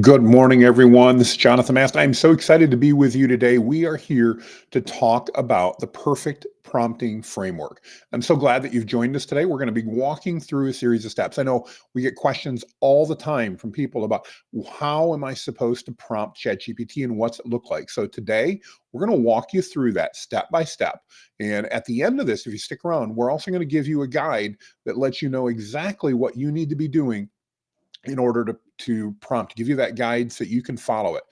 Good morning, everyone. This is Jonathan Mast. I'm so excited to be with you today. We are here to talk about the perfect prompting framework. I'm so glad that you've joined us today. We're going to be walking through a series of steps. I know we get questions all the time from people about how am I supposed to prompt ChatGPT and what's it look like. So today we're going to walk you through that step by step. And at the end of this, if you stick around, we're also going to give you a guide that lets you know exactly what you need to be doing in order to prompt, give you that guide so you can follow it.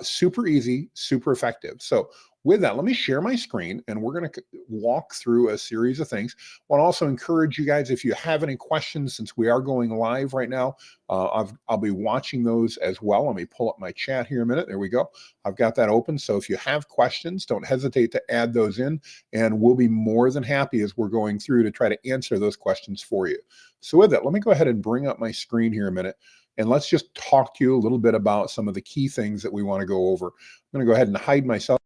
Super easy, super effective. So with that, let me share my screen and we're going to walk through a series of things. I want to also encourage you guys, if you have any questions, since we are going live right now, I'll be watching those as well. Let me pull up my chat here a minute. There we go. I've got that open. So if you have questions, don't hesitate to add those in, and we'll be more than happy as we're going through to try to answer those questions for you. So with that, let me go ahead and bring up my screen here a minute. And let's just talk to you a little bit about some of the key things that we want to go over. I'm going to go ahead and hide myself.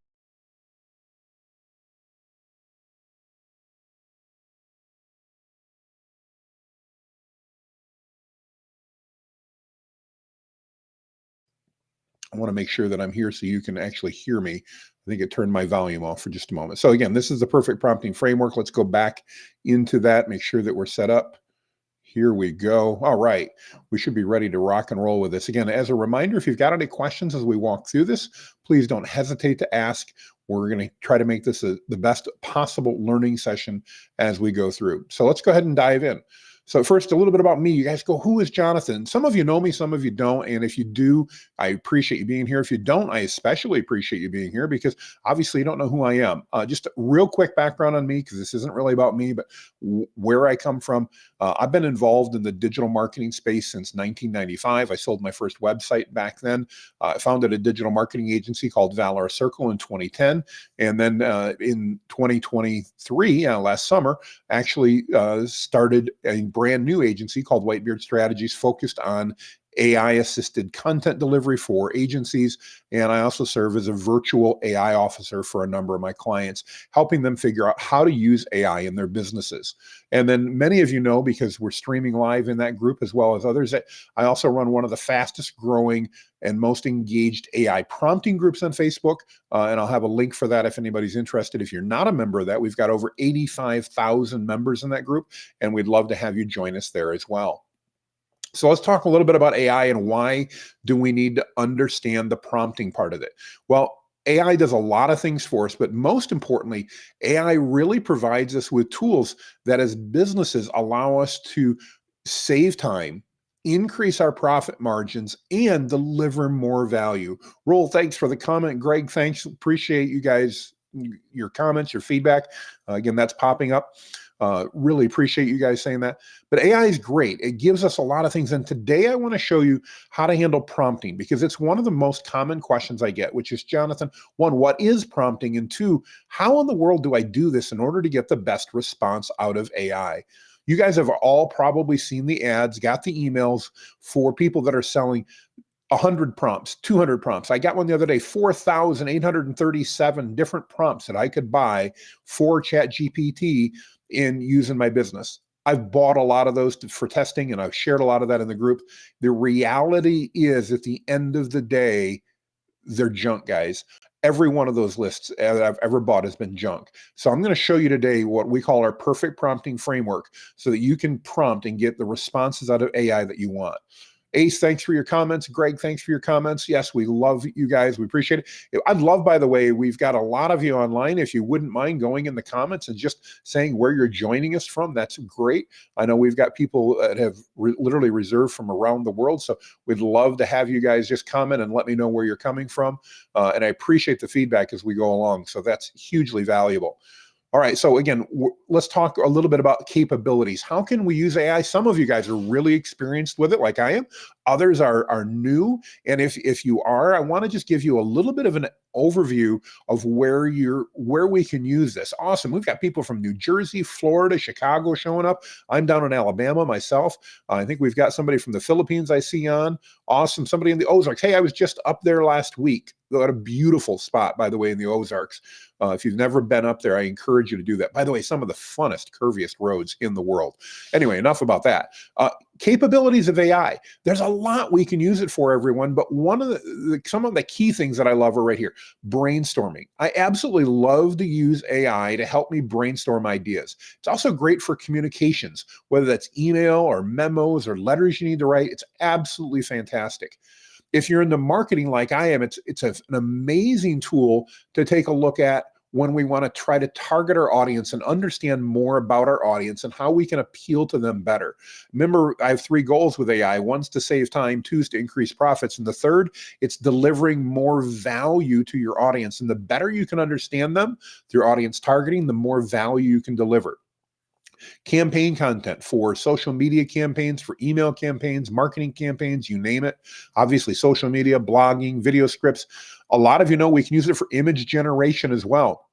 I want to make sure that I'm here so you can actually hear me. I think it turned my volume off for just a moment. So again, this is the perfect prompting framework. Let's go back into that, make sure that we're set up. Here we go. All right. We should be ready to rock and roll with this. Again, as a reminder, if you've got any questions as we walk through this, please don't hesitate to ask. We're going to try to make this the best possible learning session as we go through. So let's go ahead and dive in. So first, a little bit about me. You guys go, who is Jonathan? Some of you know me, some of you don't. And if you do, I appreciate you being here. If you don't, I especially appreciate you being here because obviously you don't know who I am. Just a real quick background on me, because this isn't really about me, but where I come from. I've been involved in the digital marketing space since 1995. I sold my first website back then. I founded a digital marketing agency called Valor Circle in 2010. And then in 2023, last summer, actually started a brand new agency called Whitebeard Strategies, focused on AI-assisted content delivery for agencies. And I also serve as a virtual AI officer for a number of my clients, helping them figure out how to use AI in their businesses. And then many of you know, because we're streaming live in that group as well as others, that I also run one of the fastest growing and most engaged AI prompting groups on Facebook. And I'll have a link for that if anybody's interested. If you're not a member of that, we've got over 85,000 members in that group, and we'd love to have you join us there as well. So let's talk a little bit about AI and why do we need to understand the prompting part of it? Well, AI does a lot of things for us, but most importantly, AI really provides us with tools that as businesses allow us to save time, increase our profit margins, and deliver more value. Roll, thanks for the comment. Greg, thanks. Appreciate you guys, your comments, your feedback. Again, that's popping up. Really appreciate you guys saying that. But AI is great. It gives us a lot of things. And today I want to show you how to handle prompting, because it's one of the most common questions I get, which is, Jonathan, one, what is prompting? And two, how in the world do I do this in order to get the best response out of AI? You guys have all probably seen the ads, got the emails for people that are selling 100 prompts, 200 prompts. I got one the other day, 4,837 different prompts that I could buy for ChatGPT in using my business. I've bought a lot of those for testing, and I've shared a lot of that in the group. The reality is, at the end of the day, they're junk, guys. Every one of those lists that I've ever bought has been junk. So I'm going to show you today what we call our perfect prompting framework so that you can prompt and get the responses out of AI that you want. Ace, thanks for your comments. Greg, thanks for your comments. Yes, we love you guys. We appreciate it. I'd love, by the way, we've got a lot of you online. If you wouldn't mind going in the comments and just saying where you're joining us from, that's great. I know we've got people that have literally reserved from around the world. So we'd love to have you guys just comment and let me know where you're coming from. And I appreciate the feedback as we go along. So that's hugely valuable. All right, so again, let's talk a little bit about capabilities. How can we use AI? Some of you guys are really experienced with it, like I am. Others are new. And if you are, I want to just give you a little bit of an overview of where we can use this. Awesome. We've got people from New Jersey, Florida, Chicago showing up. I'm down in Alabama myself. I think we've got somebody from the Philippines I see on. Awesome. Somebody in the Ozarks. Hey, I was just up there last week. What a beautiful spot, by the way, in the Ozarks. If you've never been up there, I encourage you to do that. By the way, some of the funnest, curviest roads in the world. Anyway, enough about that. Capabilities of AI. There's a lot we can use it for, everyone, but some of the key things that I love are right here. Brainstorming. I absolutely love to use AI to help me brainstorm ideas. It's also great for communications, whether that's email or memos or letters you need to write. It's absolutely fantastic. If you're into marketing like I am, it's an amazing tool to take a look at when we want to try to target our audience and understand more about our audience and how we can appeal to them better. Remember, I have 3 goals with AI. One's to save time, 2 is to increase profits, and the third, it's delivering more value to your audience. And the better you can understand them through audience targeting, the more value you can deliver. Campaign content for social media campaigns, for email campaigns, marketing campaigns, you name it. Obviously, social media, blogging, video scripts. A lot of you know we can use it for image generation as well.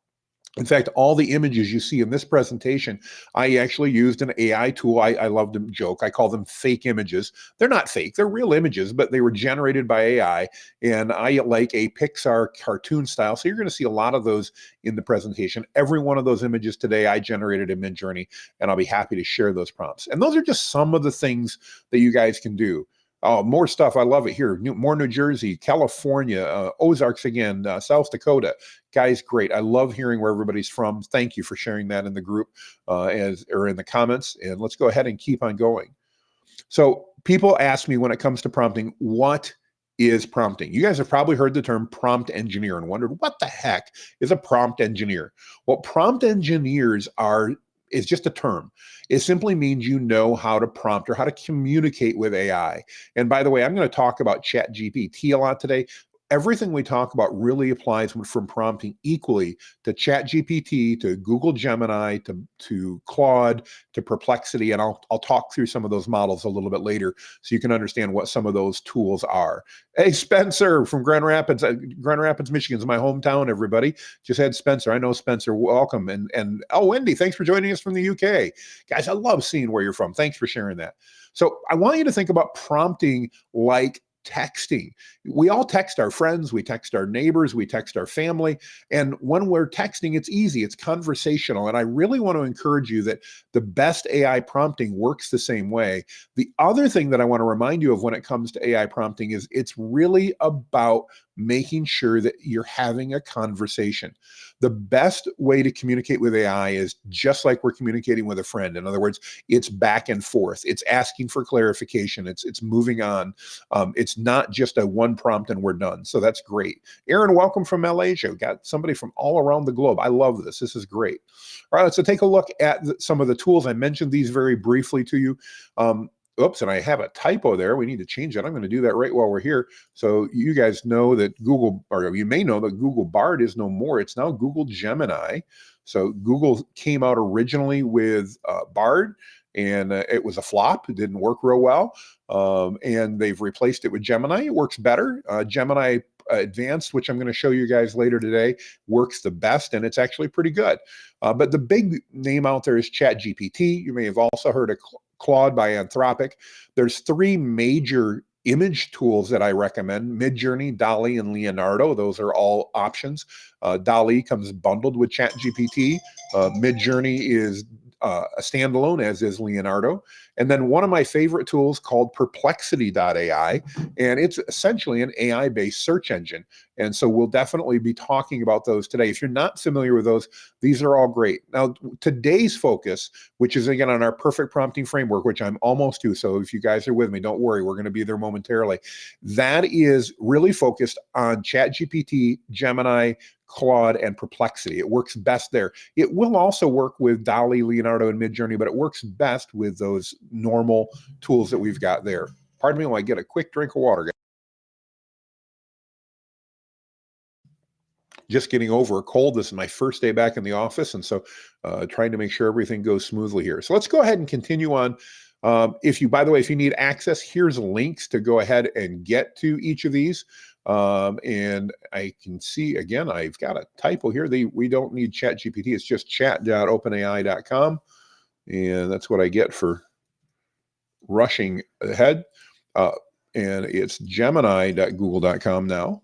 In fact, all the images you see in this presentation, I actually used an AI tool. I love to joke. I call them fake images. They're not fake. They're real images, but they were generated by AI. And I like a Pixar cartoon style. So you're going to see a lot of those in the presentation. Every one of those images today, I generated in Midjourney, and I'll be happy to share those prompts. And those are just some of the things that you guys can do. Oh, more stuff. I love it here. More New Jersey, California, Ozarks again, South Dakota. Guys, great. I love hearing where everybody's from. Thank you for sharing that in the group or in the comments. And let's go ahead and keep on going. So people ask me when it comes to prompting, what is prompting? You guys have probably heard the term prompt engineer and wondered, what the heck is a prompt engineer? Well, prompt engineers is just a term. It simply means you know how to prompt or how to communicate with AI. And by the way, I'm going to talk about ChatGPT a lot today. Everything we talk about really applies from prompting equally to ChatGPT, to Google Gemini, to Claude, to Perplexity, and I'll talk through some of those models a little bit later so you can understand what some of those tools are. Hey, Spencer from Grand Rapids, Michigan is my hometown, everybody. Just had Spencer. I know Spencer. Welcome. And oh, Wendy, thanks for joining us from the UK. Guys, I love seeing where you're from. Thanks for sharing that. So I want you to think about prompting like texting. We all text our friends, we text our neighbors, we text our family. And when we're texting, it's easy, it's conversational. And I really want to encourage you that the best AI prompting works the same way. The other thing that I want to remind you of when it comes to AI prompting is it's really about making sure that you're having a conversation. The best way to communicate with AI is just like we're communicating with a friend. In other words, it's back and forth. It's asking for clarification. It's moving on. It's not just a one prompt and we're done. So that's great. Aaron, welcome from Malaysia. We've got somebody from all around the globe. I love this. This is great. All right, so take a look at some of the tools. I mentioned these very briefly to you. Oops, and I have a typo there. We need to change that. I'm going to do that right while we're here. So you guys know that Google, or you may know that Google Bard is no more. It's now Google Gemini. So Google came out originally with Bard, and it was a flop. It didn't work real well. And they've replaced it with Gemini. It works better. Gemini Advanced, which I'm going to show you guys later today, works the best, and it's actually pretty good. But the big name out there is ChatGPT. You may have also heard of Claude by Anthropic. There's 3 major image tools that I recommend: Midjourney, DALL-E, and Leonardo. Those are all options. DALL-E comes bundled with ChatGPT. Midjourney is a standalone, as is Leonardo. And then one of my favorite tools called Perplexity.ai, and it's essentially an AI-based search engine. And so we'll definitely be talking about those today. If you're not familiar with those, these are all great. Now, today's focus, which is again on our perfect prompting framework, which I'm almost to, so if you guys are with me, don't worry, we're going to be there momentarily. That is really focused on ChatGPT, Gemini, Claude, and Perplexity. It works best there. It will also work with DALL-E, Leonardo, and Midjourney, but it works best with those normal tools that we've got there. Pardon me while I get a quick drink of water. Just getting over a cold. This is my first day back in the office, and so trying to make sure everything goes smoothly here. So let's go ahead and continue on. By the way, if you need access, here's links to go ahead and get to each of these. And I can see, again, I've got a typo here. We don't need ChatGPT. It's just chat.openai.com. And that's what I get for rushing ahead. And it's gemini.google.com now.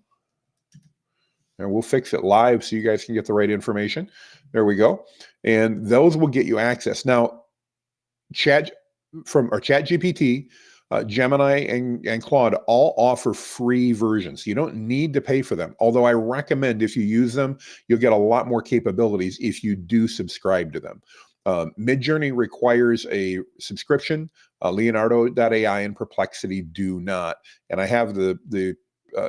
And we'll fix it live so you guys can get the right information. There we go. And those will get you access. Now, ChatGPT, Gemini, and Claude all offer free versions. You don't need to pay for them. Although I recommend if you use them, you'll get a lot more capabilities if you do subscribe to them. Midjourney requires a subscription. Leonardo.ai and Perplexity do not. And I have the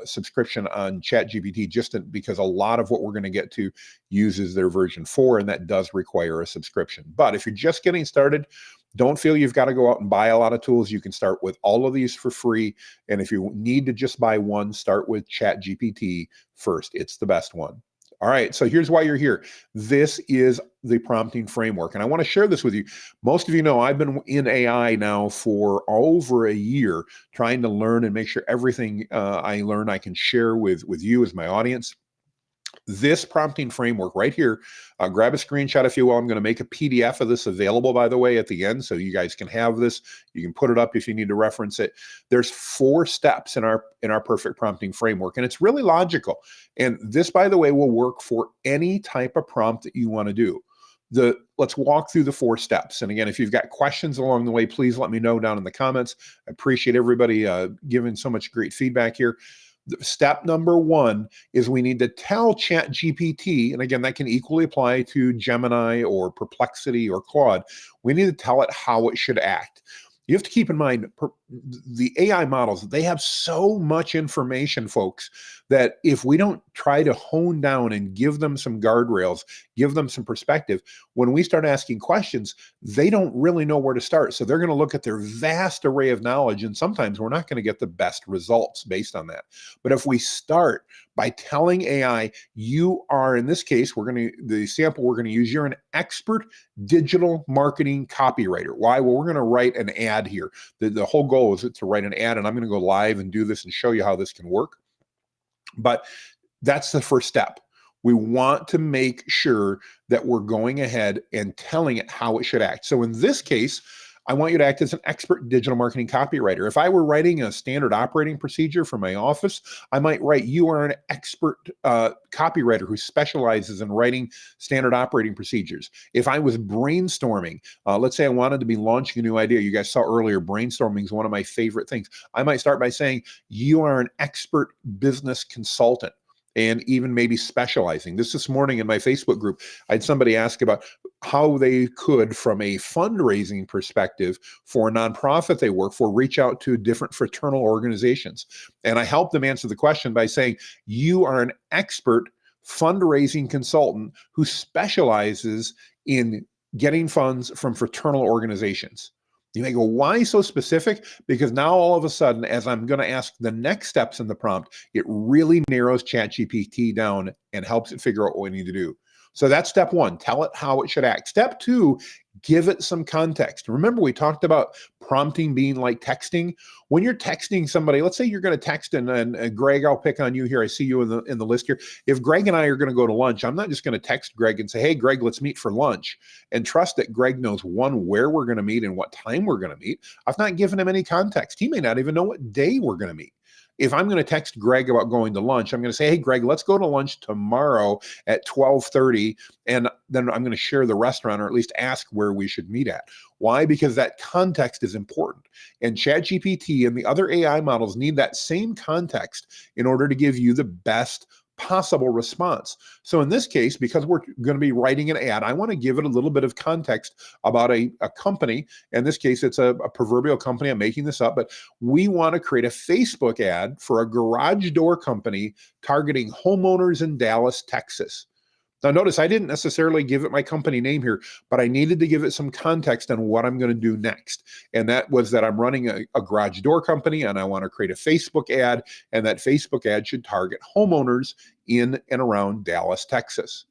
subscription on ChatGPT just because a lot of what we're going to get to uses their version 4, and that does require a subscription. But if you're just getting started, don't feel you've got to go out and buy a lot of tools. You can start with all of these for free. And if you need to just buy one, start with ChatGPT first. It's the best one. All right, so here's why you're here. This is the prompting framework, and I want to share this with you. Most of you know I've been in AI now for over a year, trying to learn and make sure everything I learn I can share with you as my audience. This prompting framework right here, grab a screenshot if you will. I'm going to make a PDF of this available, by the way, at the end, so you guys can have this. You can put it up if you need to reference it. There's 4 steps in our perfect prompting framework, and it's really logical. And this, by the way, will work for any type of prompt that you want to do. Let's walk through the 4 steps. And again, if you've got questions along the way, please let me know down in the comments. I appreciate everybody giving so much great feedback here. Step number 1 is we need to tell ChatGPT, and again, that can equally apply to Gemini or Perplexity or Claude. We need to tell it how it should act. You have to keep in mind, the AI models, they have so much information, folks, that if we don't try to hone down and give them some guardrails, give them some perspective, when we start asking questions, they don't really know where to start. So they're going to look at their vast array of knowledge, and sometimes we're not going to get the best results based on that. But if we start by telling AI, you are, in this case, the sample we're going to use, you're an expert digital marketing copywriter. Why? Well, we're going to write an ad here. The whole goal is to write an ad, and I'm going to go live and do this and show you how this can work. But that's the first step. We want to make sure that we're going ahead and telling it how it should act. So in this case, I want you to act as an expert digital marketing copywriter. If I were writing a standard operating procedure for my office, I might write, you are an expert copywriter who specializes in writing standard operating procedures. If I was brainstorming, let's say I wanted to be launching a new idea. You guys saw earlier, brainstorming is one of my favorite things. I might start by saying, you are an expert business consultant, and even maybe specializing. This morning in my Facebook group, I had somebody ask about how they could, from a fundraising perspective for a nonprofit they work for, reach out to different fraternal organizations. And I helped them answer the question by saying, you are an expert fundraising consultant who specializes in getting funds from fraternal organizations. You may go, why so specific? Because now all of a sudden, as I'm going to ask the next steps in the prompt, it really narrows ChatGPT down and helps it figure out what we need to do. So that's step 1, tell it how it should act. Step 2, give it some context. Remember, we talked about prompting being like texting. When you're texting somebody, let's say you're going to text, and Greg, I'll pick on you here. I see you in the list here. If Greg and I are going to go to lunch, I'm not just going to text Greg and say, hey, Greg, let's meet for lunch, and trust that Greg knows, 1, where we're going to meet and what time we're going to meet. I've not given him any context. He may not even know what day we're going to meet. If I'm going to text Greg about going to lunch, I'm going to say, hey, Greg, let's go to lunch tomorrow at 12:30. And then I'm going to share the restaurant, or at least ask where we should meet at. Why? Because that context is important. And ChatGPT and the other AI models need that same context in order to give you the best possible response. So in this case, because we're going to be writing an ad, I want to give it a little bit of context about a company. In this case, it's a proverbial company. I'm making this up, but we want to create a Facebook ad for a garage door company targeting homeowners in Dallas, Texas. Now, notice I didn't necessarily give it my company name here, but I needed to give it some context on what I'm going to do next. And that was that I'm running a garage door company, and I want to create a Facebook ad, and that Facebook ad should target homeowners in and around Dallas, Texas.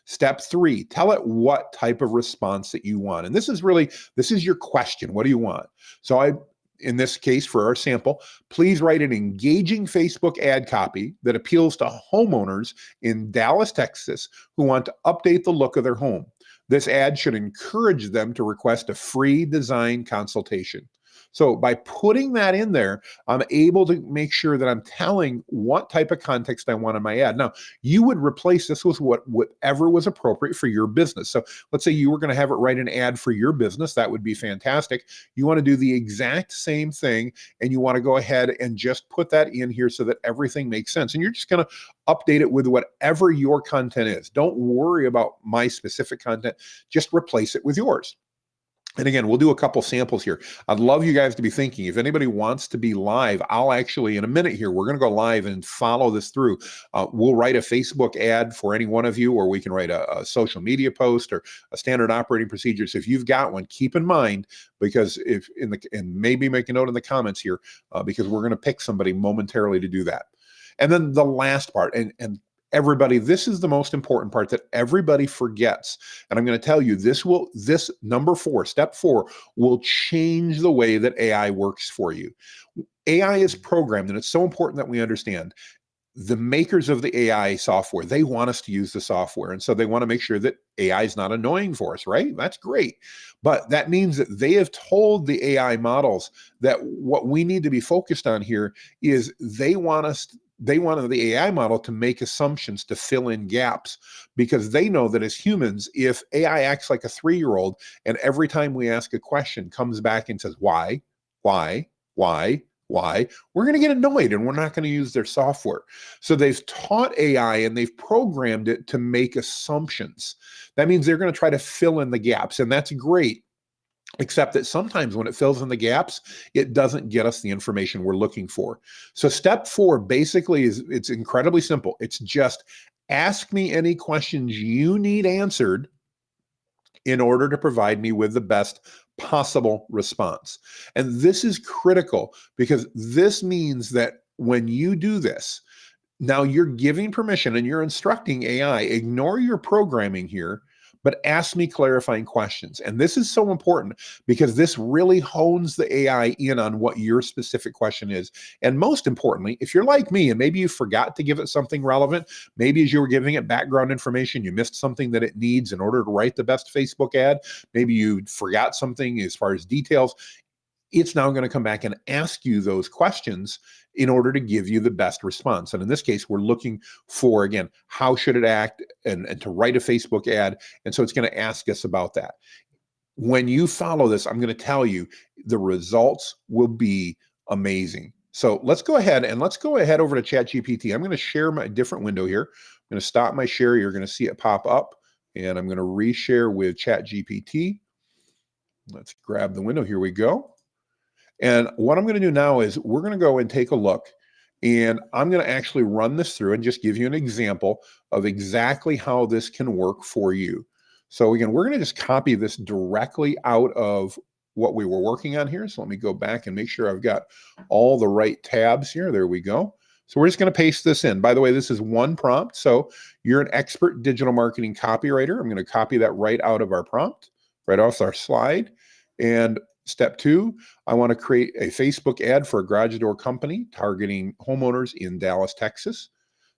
Step 3, tell it what type of response that you want. And this is your question. What do you want? So in this case, for our sample, please write an engaging Facebook ad copy that appeals to homeowners in Dallas, Texas, who want to update the look of their home. This ad should encourage them to request a free design consultation. So by putting that in there, I'm able to make sure that I'm telling what type of context I want in my ad. Now, you would replace this with whatever was appropriate for your business. So let's say you were going to have it write an ad for your business. That would be fantastic. You want to do the exact same thing, and you want to go ahead and just put that in here so that everything makes sense. And you're just going to update it with whatever your content is. Don't worry about my specific content. Just replace it with yours. And again, we'll do a couple samples here. I'd love you guys to be thinking, if anybody wants to be live, I'll actually, in a minute here, we're going to go live and follow this through. We'll write a Facebook ad for any one of you, or we can write a social media post or a standard operating procedure. So if you've got one, keep in mind, because and maybe make a note in the comments here, because we're going to pick somebody momentarily to do that. And then the last part, and everybody, this is the most important part that everybody forgets. And I'm going to tell you, this number 4, step 4, will change the way that AI works for you. AI is programmed, and it's so important that we understand. The makers of the AI software, they want us to use the software. And so they want to make sure that AI is not annoying for us, right? That's great. But that means that they have told the AI models that what we need to be focused on here is they want the AI model to make assumptions, to fill in gaps, because they know that as humans, if AI acts like a 3-year-old and every time we ask a question comes back and says, why, we're going to get annoyed and we're not going to use their software. So they've taught AI and they've programmed it to make assumptions. That means they're going to try to fill in the gaps, and that's great. Except that sometimes when it fills in the gaps, it doesn't get us the information we're looking for. So step 4 basically it's incredibly simple. It's just ask me any questions you need answered in order to provide me with the best possible response. And this is critical, because this means that when you do this, now you're giving permission and you're instructing AI, ignore your programming here, but ask me clarifying questions. And this is so important, because this really hones the AI in on what your specific question is. And most importantly, if you're like me and maybe you forgot to give it something relevant, maybe as you were giving it background information, you missed something that it needs in order to write the best Facebook ad, maybe you forgot something as far as details, it's now going to come back and ask you those questions in order to give you the best response. And in this case, we're looking for, again, how should it act and to write a Facebook ad. And so it's going to ask us about that. When you follow this, I'm going to tell you the results will be amazing. So let's go ahead over to ChatGPT. I'm going to share my different window here. I'm going to stop my share. You're going to see it pop up, and I'm going to reshare with ChatGPT. Let's grab the window. Here we go. And what I'm going to do now is we're going to go and take a look, and I'm going to actually run this through and just give you an example of exactly how this can work for you. So again, we're going to just copy this directly out of what we were working on here. So let me go back and make sure I've got all the right tabs here. There we go. So we're just going to paste this in. By the way, this is one prompt. So you're an expert digital marketing copywriter. I'm going to copy that right out of our prompt, right off our slide. And step 2, I want to create a Facebook ad for a garage door company targeting homeowners in Dallas, Texas.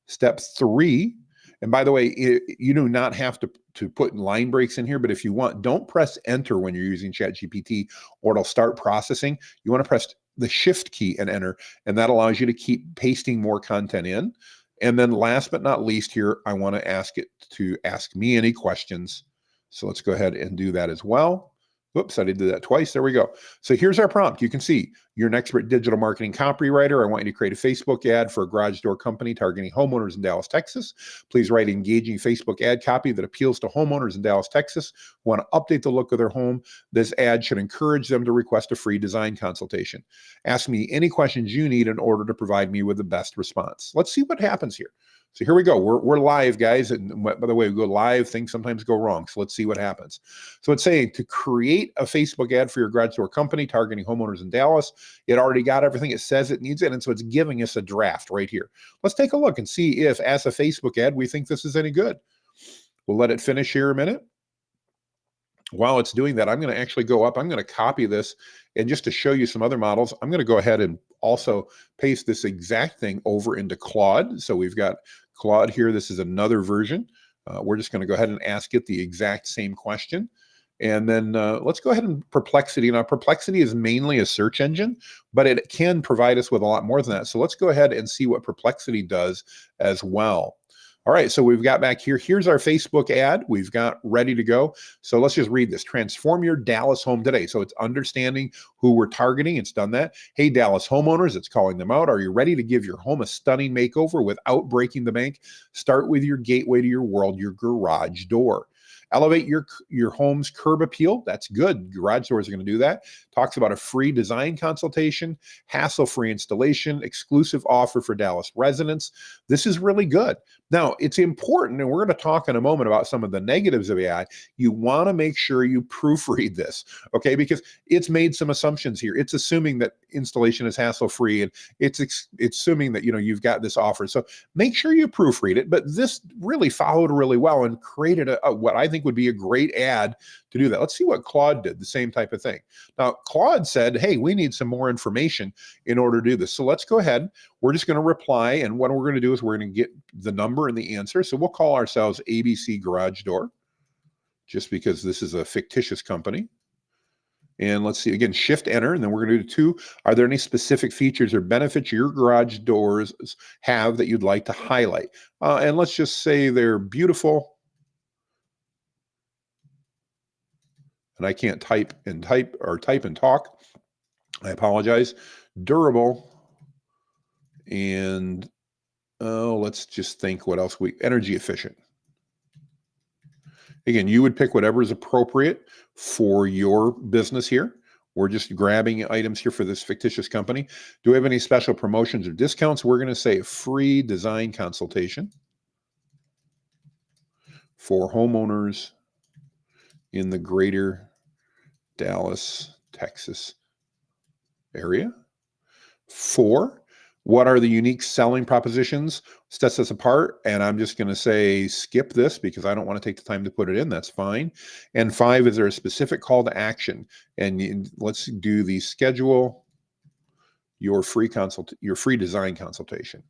Step 3, and by the way, you do not have to put line breaks in here, but if you want, don't press enter when you're using ChatGPT or it'll start processing. You want to press the shift key and enter, and that allows you to keep pasting more content in. And then last but not least here, I want to ask it to ask me any questions. So let's go ahead and do that as well. Whoops, I did that twice. There we go. So here's our prompt. You can see you're an expert digital marketing copywriter. I want you to create a Facebook ad for a garage door company targeting homeowners in Dallas, Texas. Please write engaging Facebook ad copy that appeals to homeowners in Dallas, Texas who want to update the look of their home. This ad should encourage them to request a free design consultation. Ask me any questions you need in order to provide me with the best response. Let's see what happens here. So here we go. We're live, guys. And by the way, we go live, things sometimes go wrong. So let's see what happens. So it's saying to create a Facebook ad for your garage door company targeting homeowners in Dallas. It already got everything. It says it needs it. And so it's giving us a draft right here. Let's take a look and see if, as a Facebook ad, we think this is any good. We'll let it finish here a minute. While it's doing that, I'm going to actually go up. I'm going to copy this. And just to show you some other models, I'm going to go ahead and also paste this exact thing over into Claude. So we've got Claude here. This is another version. We're just going to go ahead and ask it the exact same question. And then let's go ahead and Perplexity. Now, Perplexity is mainly a search engine, but it can provide us with a lot more than that. So let's go ahead and see what Perplexity does as well. All right, so we've got back here. Here's our Facebook ad. We've got ready to go. So let's just read this. Transform your Dallas home today. So it's understanding who we're targeting. It's done that. Hey, Dallas homeowners, it's calling them out. Are you ready to give your home a stunning makeover without breaking the bank? Start with your gateway to your world, your garage door. Elevate your home's curb appeal. That's good. Garage doors are going to do that. Talks about a free design consultation, hassle-free installation, exclusive offer for Dallas residents. This is really good. Now, it's important, and we're going to talk in a moment about some of the negatives of AI. You want to make sure you proofread this, okay? Because it's made some assumptions here. It's assuming that installation is hassle-free, and it's assuming that you've got this offer. So make sure you proofread it. But this really followed really well and created what I think would be a great ad to do that. Let's see what Claude did, the same type of thing. Now, Claude said, hey, we need some more information in order to do this. So let's go ahead. We're just going to reply. And what we're going to do is we're going to get the number and the answer. So we'll call ourselves ABC Garage Door, just because this is a fictitious company. And let's see, again, shift enter, and then we're going to do 2. Are there any specific features or benefits your garage doors have that you'd like to highlight? And let's just say they're beautiful. And I can't type and talk. I apologize. Durable. And let's just think what else energy efficient. Again, you would pick whatever is appropriate for your business here. We're just grabbing items here for this fictitious company. Do we have any special promotions or discounts? We're going to say free design consultation for homeowners in the greater Dallas, Texas area. 4, what are the unique selling propositions? Sets us apart. And I'm just going to say skip this because I don't want to take the time to put it in. That's fine. And 5, is there a specific call to action? And let's do the schedule your free design consultation.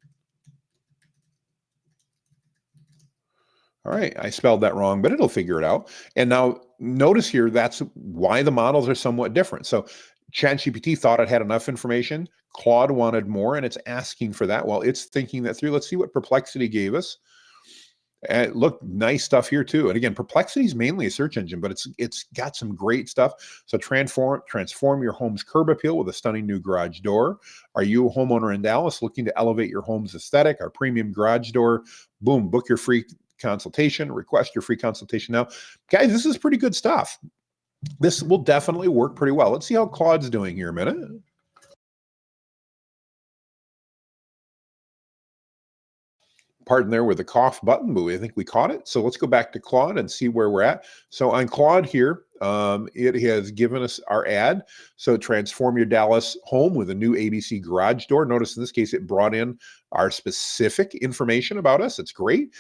All right, I spelled that wrong, but it'll figure it out. And now notice here, that's why the models are somewhat different. So ChatGPT thought it had enough information. Claude wanted more, and it's asking for that. Well, it's thinking that through. Let's see what Perplexity gave us. And look, nice stuff here too. And again, Perplexity is mainly a search engine, but it's got some great stuff. So transform your home's curb appeal with a stunning new garage door. Are you a homeowner in Dallas looking to elevate your home's aesthetic? Our premium garage door. Boom, book your free consultation, request your free consultation now. Guys, this is pretty good stuff. This will definitely work pretty well. Let's see how Claude's doing here a minute. Pardon there with the cough button, but I think we caught it. So let's go back to Claude and see where we're at. So on Claude here, it has given us our ad. So transform your Dallas home with a new ABC garage door. Notice in this case, it brought in our specific information about us. It's great.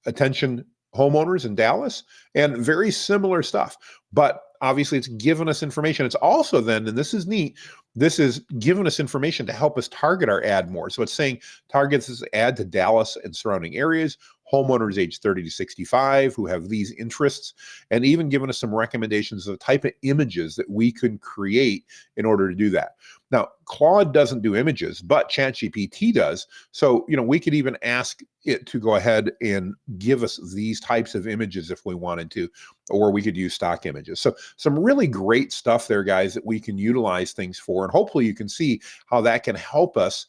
Attention homeowners in Dallas, and very similar stuff. But obviously it's given us information. It's also then, and this is neat, this is giving us information to help us target our ad more. So it's saying targets this ad to Dallas and surrounding areas, homeowners age 30 to 65 who have these interests, and even giving us some recommendations of the type of images that we could create in order to do that. Now, Claude doesn't do images, but ChatGPT does. So, we could even ask it to go ahead and give us these types of images if we wanted to, or we could use stock images. So some really great stuff there, guys, that we can utilize things for. And hopefully you can see how that can help us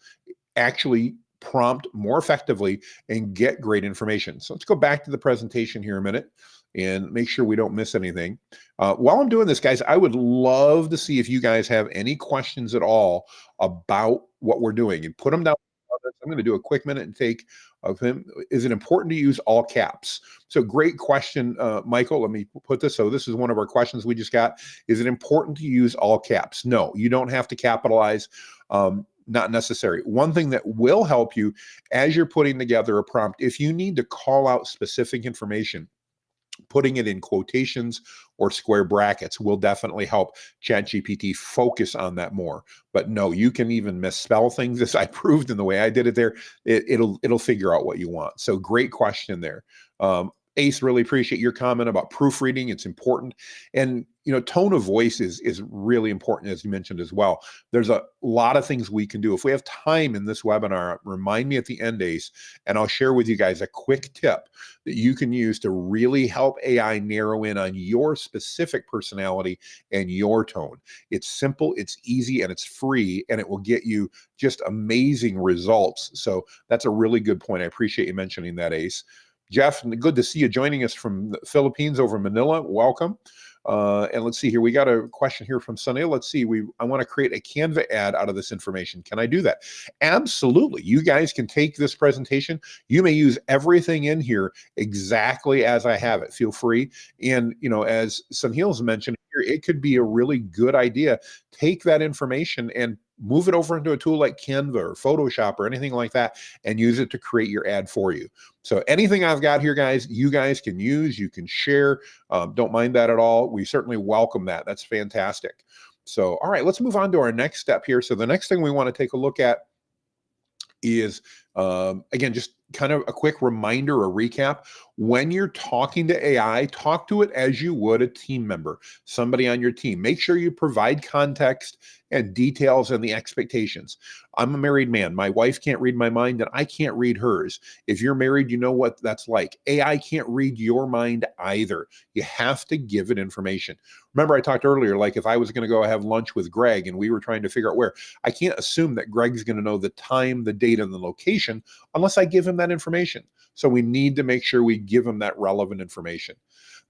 actually prompt more effectively and get great information. So let's go back to the presentation here a minute and make sure we don't miss anything. While I'm doing this, guys, I would love to see if you guys have any questions at all about what we're doing, and put them down. I'm going to do a quick minute and take of him. Is it important to use all caps? So great question, Michael. Let me put this. So this is one of our questions we just got. Is it important to use all caps? No, you don't have to capitalize. Not necessary. One thing that will help you as you're putting together a prompt, if you need to call out specific information, putting it in quotations or square brackets will definitely help ChatGPT focus on that more. But no, you can even misspell things, as I proved in the way I did it there. It'll figure out what you want. So great question there. Ace, really appreciate your comment about proofreading. It's important. And, tone of voice is really important, as you mentioned as well. There's a lot of things we can do. If we have time in this webinar, remind me at the end, Ace, and I'll share with you guys a quick tip that you can use to really help AI narrow in on your specific personality and your tone. It's simple, it's easy, and it's free, and it will get you just amazing results. So that's a really good point. I appreciate you mentioning that, Ace. Jeff, good to see you joining us from the Philippines over Manila. Welcome. And let's see here. We got a question here from Sunil. Let's see. I want to create a Canva ad out of this information. Can I do that? Absolutely. You guys can take this presentation. You may use everything in here exactly as I have it. Feel free. And, as Sunil's mentioned here, it could be a really good idea. Take that information and move it over into a tool like Canva or Photoshop or anything like that and use it to create your ad for you. So anything I've got here, guys, you guys can use, you can share. Don't mind that at all. We certainly welcome that. That's fantastic. So, all right, let's move on to our next step here. So the next thing we want to take a look at is, again, just kind of a quick reminder or recap. When you're talking to AI, talk to it as you would a team member, somebody on your team. Make sure you provide context and details and the expectations. I'm a married man. My wife can't read my mind and I can't read hers. If you're married, you know what that's like. AI can't read your mind either. You have to give it information. Remember, I talked earlier, like if I was going to go have lunch with Greg and we were trying to figure out where, I can't assume that Greg's going to know the time, the date, and the location unless I give him that information. So we need to make sure we give him that relevant information.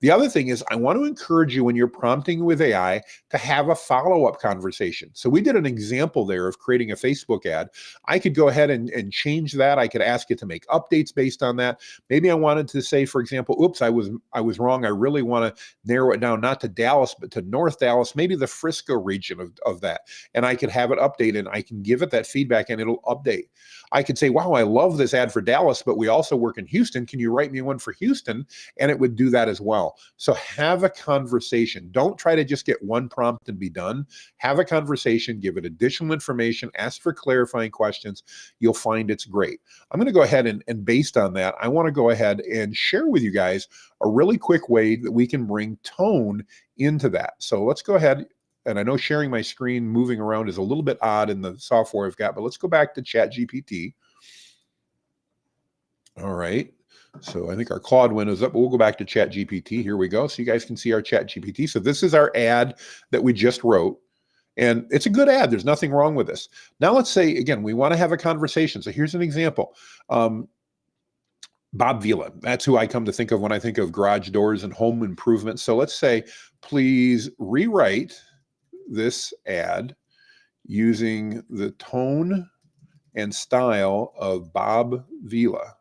The other thing is I want to encourage you when you're prompting with AI to have a follow-up conversation. So we did an example there of creating a Facebook ad. I could go ahead and change that. I could ask it to make updates based on that. Maybe I wanted to say, for example, oops, I was wrong. I really want to narrow it down, not to Dallas, but to North Dallas, maybe the Frisco region of that. And I could have it update and I can give it that feedback and it'll update. I could say, wow, I love this ad for Dallas, but we also work in Houston. Can you write me one for Houston? And it would do that as well. So have a conversation. Don't try to just get one prompt and be done. Have a conversation, give it additional information, ask for clarifying questions. You'll find it's great. I'm going to go ahead and based on that, I want to go ahead and share with you guys a really quick way that we can bring tone into that. So let's go ahead. And I know sharing my screen moving around is a little bit odd in the software I've got, but let's go back to ChatGPT. All right. So I think our Claude window is up, but we'll go back to ChatGPT. Here we go. So you guys can see our ChatGPT. So this is our ad that we just wrote. And it's a good ad. There's nothing wrong with this. Now let's say, again, we want to have a conversation. So here's an example. Bob Vila, that's who I come to think of when I think of garage doors and home improvement. So let's say, please rewrite this ad using the tone and style of Bob Vila.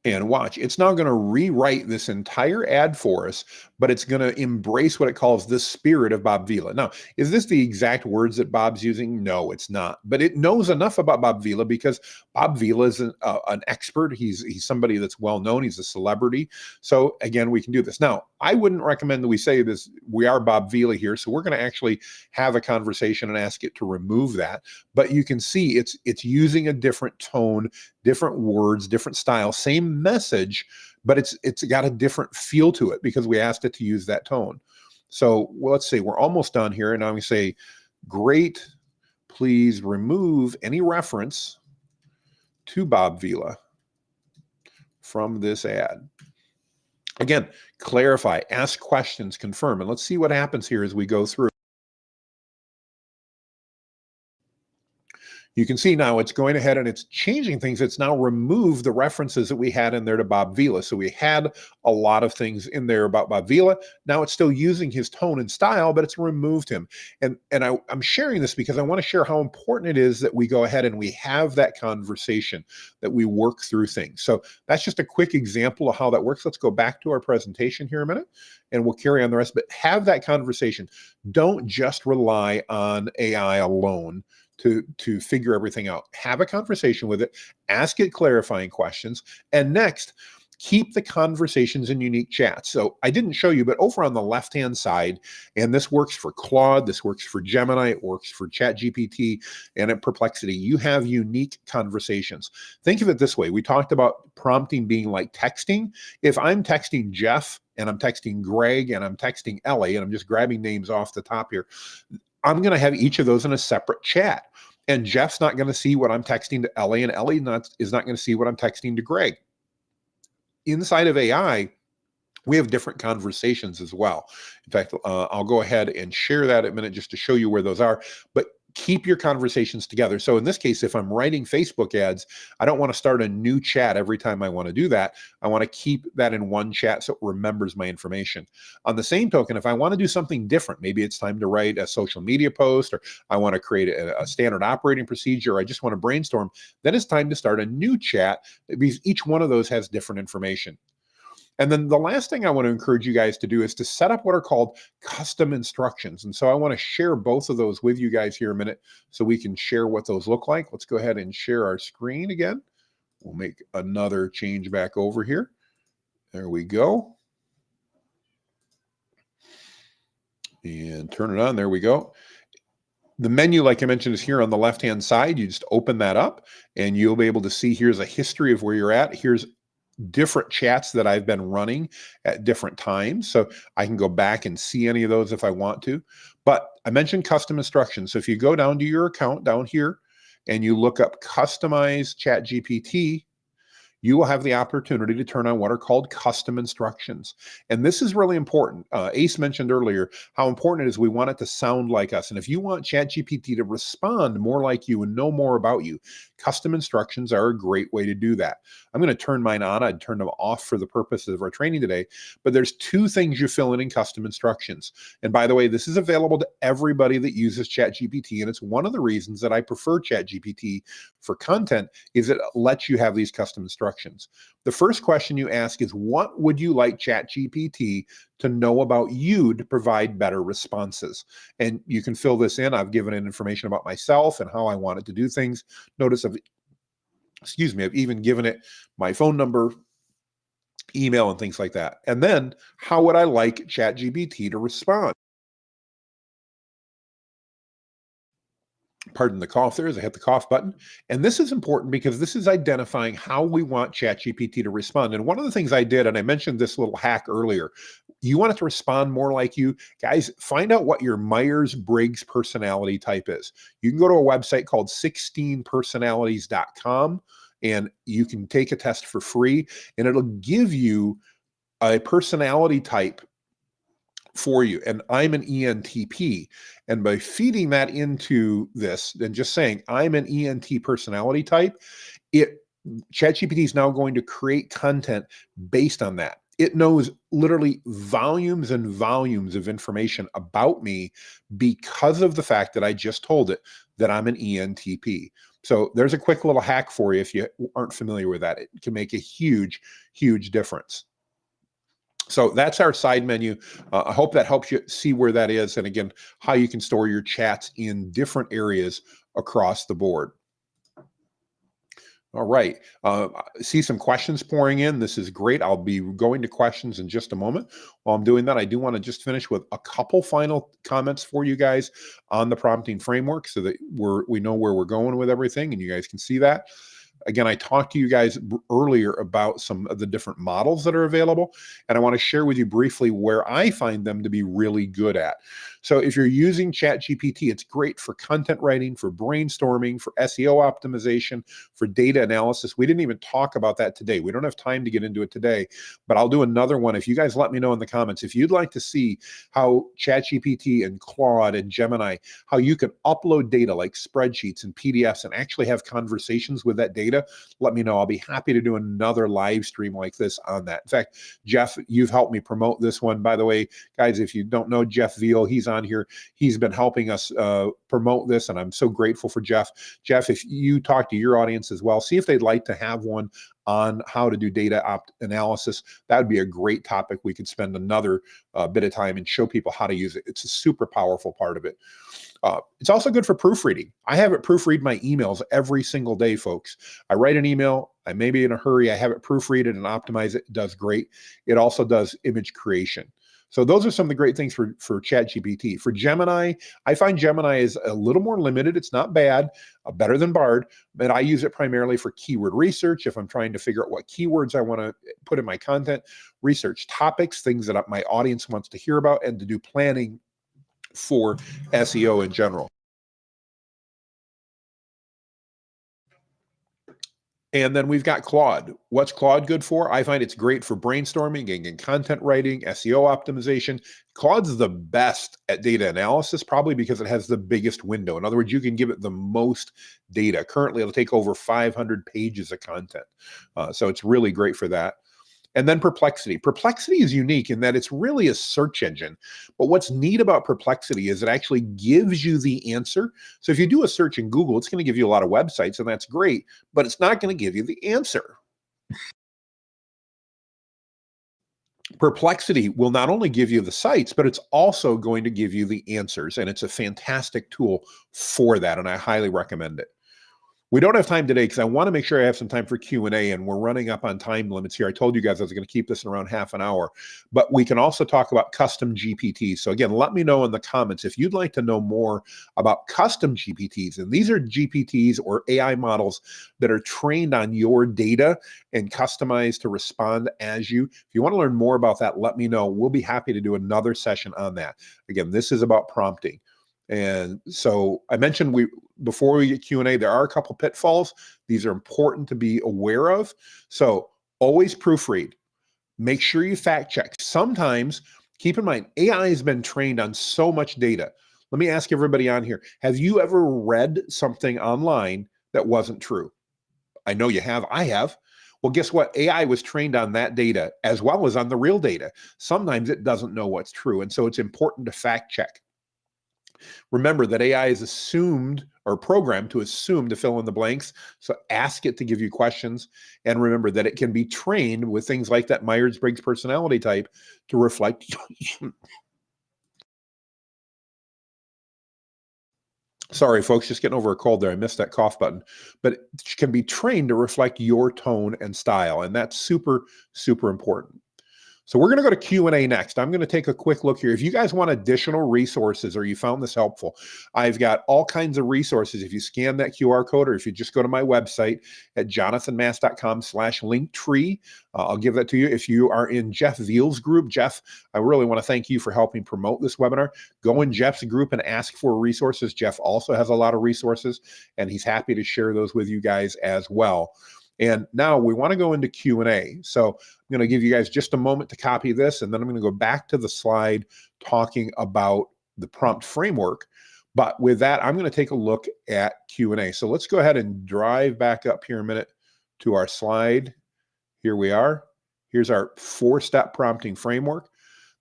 And watch, it's now going to rewrite this entire ad for us, but it's going to embrace what it calls the spirit of Bob Vila. Now, is this the exact words that Bob's using? No, it's not. But it knows enough about Bob Vila because Bob Vila is an expert. He's somebody that's well known. He's a celebrity. So again, we can do this. Now, I wouldn't recommend that we say this. We are Bob Vila here, so we're going to actually have a conversation and ask it to remove that. But you can see it's using a different tone, different words, different style, same message, but it's got a different feel to it because we asked it to use that tone. So let's say we're almost done here, and now we say, great, please remove any reference to Bob Vila from this ad. Again, clarify, ask questions, confirm, and let's see what happens here as we go through. You can see now it's going ahead and it's changing things. It's now removed the references that we had in there to Bob Vila. So we had a lot of things in there about Bob Vila. Now it's still using his tone and style, but it's removed him. And I'm sharing this because I want to share how important it is that we go ahead and we have that conversation, that we work through things. So that's just a quick example of how that works. Let's go back to our presentation here a minute and we'll carry on the rest, but have that conversation. Don't just rely on AI alone to figure everything out. Have a conversation with it, ask it clarifying questions, and next, keep the conversations in unique chats. So I didn't show you, but over on the left-hand side, and this works for Claude, this works for Gemini, it works for ChatGPT, and at Perplexity, you have unique conversations. Think of it this way. We talked about prompting being like texting. If I'm texting Jeff and I'm texting Greg and I'm texting Ellie, and I'm just grabbing names off the top here, I'm going to have each of those in a separate chat. And Jeff's not going to see what I'm texting to Ellie, and Ellie is not going to see what I'm texting to Greg. Inside of AI, we have different conversations as well. In fact, I'll go ahead and share that in a minute just to show you where those are. But keep your conversations together. So in this case, if I'm writing Facebook ads, I don't want to start a new chat every time I want to do that. I want to keep that in one chat so it remembers my information. On the same token, if I want to do something different, maybe it's time to write a social media post, or I want to create a standard operating procedure, or I just want to brainstorm, then it's time to start a new chat because each one of those has different information. And then the last thing I want to encourage you guys to do is to set up what are called custom instructions. And so I want to share both of those with you guys here a minute so we can share what those look like. Let's go ahead and share our screen again. We'll make another change back over here. There we go. And turn it on. There we go. The menu, like I mentioned, is here on the left-hand side. You just open that up and you'll be able to see here's a history of where you're at. Here's different chats that I've been running at different times. So I can go back and see any of those if I want to. But I mentioned custom instructions. So if you go down to your account down here and you look up Customize ChatGPT, you will have the opportunity to turn on what are called custom instructions. And this is really important. Ace mentioned earlier how important it is we want it to sound like us. And if you want ChatGPT to respond more like you and know more about you, custom instructions are a great way to do that. I'm going to turn mine on. I'd turn them off for the purposes of our training today. But there's two things you fill in custom instructions. And by the way, this is available to everybody that uses ChatGPT. And it's one of the reasons that I prefer ChatGPT for content is it lets you have these custom instructions. The first question you ask is, what would you like ChatGPT to know about you to provide better responses? And you can fill this in. I've given it information about myself and how I want it to do things. Notice I've even given it my phone number, email, and things like that. And then how would I like ChatGPT to respond? Pardon the cough there as I hit the cough button. And this is important because this is identifying how we want ChatGPT to respond. And one of the things I did, and I mentioned this little hack earlier, you want it to respond more like you. Guys, find out what your Myers-Briggs personality type is. You can go to a website called 16personalities.com and you can take a test for free and it'll give you a personality type for you. And I'm an ENTP. And by feeding that into this and just saying, I'm an ENT personality type, ChatGPT is now going to create content based on that. It knows literally volumes and volumes of information about me because of the fact that I just told it that I'm an ENTP. So there's a quick little hack for you if you aren't familiar with that. It can make a huge, huge difference. So that's our side menu. I hope that helps you see where that is. And again, how you can store your chats in different areas across the board. All right. See some questions pouring in. This is great. I'll be going to questions in just a moment. While I'm doing that, I do want to just finish with a couple final comments for you guys on the prompting framework so that we know where we're going with everything and you guys can see that. Again, I talked to you guys earlier about some of the different models that are available, and I want to share with you briefly where I find them to be really good at. So if you're using ChatGPT, it's great for content writing, for brainstorming, for SEO optimization, for data analysis. We didn't even talk about that today. We don't have time to get into it today, but I'll do another one. If you guys let me know in the comments, if you'd like to see how ChatGPT and Claude and Gemini, how you can upload data like spreadsheets and PDFs and actually have conversations with that data, let me know. I'll be happy to do another live stream like this on that. In fact, Jeff, you've helped me promote this one. By the way, guys, if you don't know Jeff Veal, he's on here. He's been helping us promote this, and I'm so grateful for Jeff. Jeff, if you talk to your audience as well, see if they'd like to have one on how to do data analysis, that would be a great topic. We could spend another bit of time and show people how to use it. It's a super powerful part of it. It's also good for proofreading. I have it proofread my emails every single day, folks. I write an email, I may be in a hurry, I have it proofread it and optimize it. It does great. It also does image creation. So those are some of the great things for ChatGPT. For Gemini, I find Gemini is a little more limited. It's not bad, better than Bard, but I use it primarily for keyword research. If I'm trying to figure out what keywords I want to put in my content, research topics, things that my audience wants to hear about, and to do planning for SEO in general. And then we've got Claude. What's Claude good for? I find it's great for brainstorming and content writing, SEO optimization. Claude's the best at data analysis, probably because it has the biggest window. In other words, you can give it the most data. Currently, it'll take over 500 pages of content. So it's really great for that. And then Perplexity. Perplexity is unique in that it's really a search engine. But what's neat about Perplexity is it actually gives you the answer. So if you do a search in Google, it's going to give you a lot of websites, and that's great, but it's not going to give you the answer. Perplexity will not only give you the sites, but it's also going to give you the answers. And it's a fantastic tool for that, and I highly recommend it. We don't have time today because I want to make sure I have some time for Q&A, and we're running up on time limits here. I told you guys I was going to keep this in around half an hour, but we can also talk about custom GPTs. So again, let me know in the comments if you'd like to know more about custom GPTs. And these are GPTs or AI models that are trained on your data and customized to respond as you. If you want to learn more about that, let me know. We'll be happy to do another session on that. Again, this is about prompting. And so I mentioned before we get Q&A, there are a couple pitfalls. These are important to be aware of. So always proofread. Make sure you fact check. Sometimes, keep in mind, AI has been trained on so much data. Let me ask everybody on here, have you ever read something online that wasn't true? I know you have. I have. Well, guess what? AI was trained on that data as well as on the real data. Sometimes it doesn't know what's true. And so it's important to fact check. Remember that AI is assumed or programmed to assume to fill in the blanks. So ask it to give you questions. And remember that it can be trained with things like that Myers-Briggs personality type to reflect. Sorry, folks, just getting over a cold there. I missed that cough button. But it can be trained to reflect your tone and style. And that's super, super important. So we're going to go to Q&A next. I'm going to take a quick look here. If you guys want additional resources or you found this helpful, I've got all kinds of resources. If you scan that QR code or if you just go to my website at jonathanmast.com/linktree, I'll give that to you. If you are in Jeff Veal's group, Jeff, I really want to thank you for helping promote this webinar. Go in Jeff's group and ask for resources. Jeff also has a lot of resources, and he's happy to share those with you guys as well. And now we want to go into Q&A. So I'm going to give you guys just a moment to copy this, and then I'm going to go back to the slide talking about the prompt framework. But with that, I'm going to take a look at Q&A. So let's go ahead and drive back up here a minute to our slide. Here we are. Here's our 4-step prompting framework.